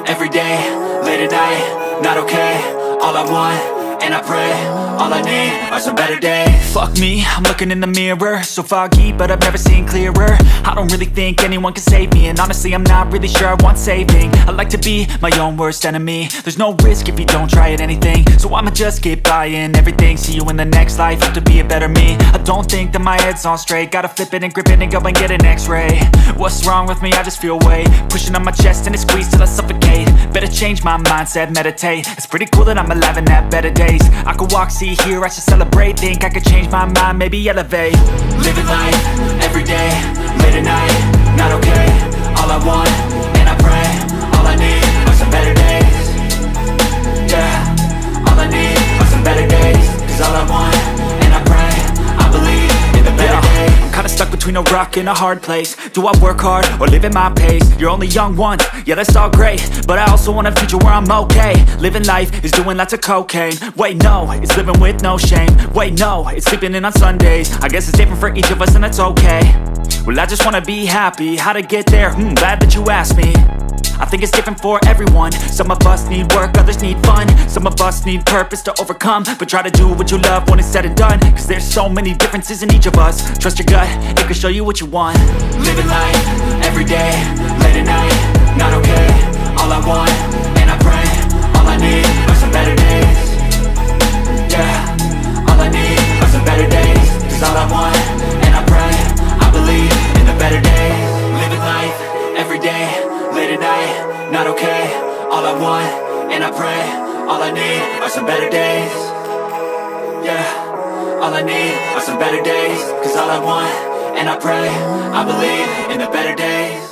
every day, late at night, not okay. All I want, and I pray, all I need are some better days. Fuck me, I'm looking in the mirror, so foggy, but I've never seen clearer. I don't really think anyone can save me, and honestly I'm not really sure I want saving. I like to be my own worst enemy. There's no risk if you don't try at anything, so I'ma just get buying everything. See you in the next life, have to be a better me. I don't think that my head's on straight, gotta flip it and grip it and go and get an x-ray. What's wrong with me? I just feel weight pushing on my chest and it squeezes till I suffocate. Better change my mindset, meditate. It's pretty cool that I'm alive and have better days. I could walk, see, hear, I should celebrate. Think I could change my mind, maybe elevate. Living life, every day, late at night, not okay. All I want, and I pray, all I need are some better days. Yeah, all I need are some better days. Cause all I want, and I pray, I believe in the better days. I'm kinda stuck between a rock and a hard place. Do I work hard or live at my pace? You're only young once, yeah that's all great, but I also want a future where I'm okay. Living life is doing lots of cocaine. Wait no, it's living with no shame. Wait no, it's sleeping in on Sundays. I guess it's different for each of us and that's okay. Well I just wanna be happy, how to get there? Glad that you asked me. I think it's different for everyone. Some of us need work, others need fun. Some of us need purpose to overcome. But try to do what you love when it's said and done, cause there's so many differences in each of us. Trust your gut, it can show you what you want. Living life, every day, late at night, not okay. All I want, and I pray, all I need are some better days. Yeah, all I need are some better days. Cause all I want, and I pray, I believe in the better days. Living life, every day, late at night, not okay. All I want, and I pray, all I need are some better days. Yeah, all I need are some better days. Cause all I want, and I pray, I believe in the better days.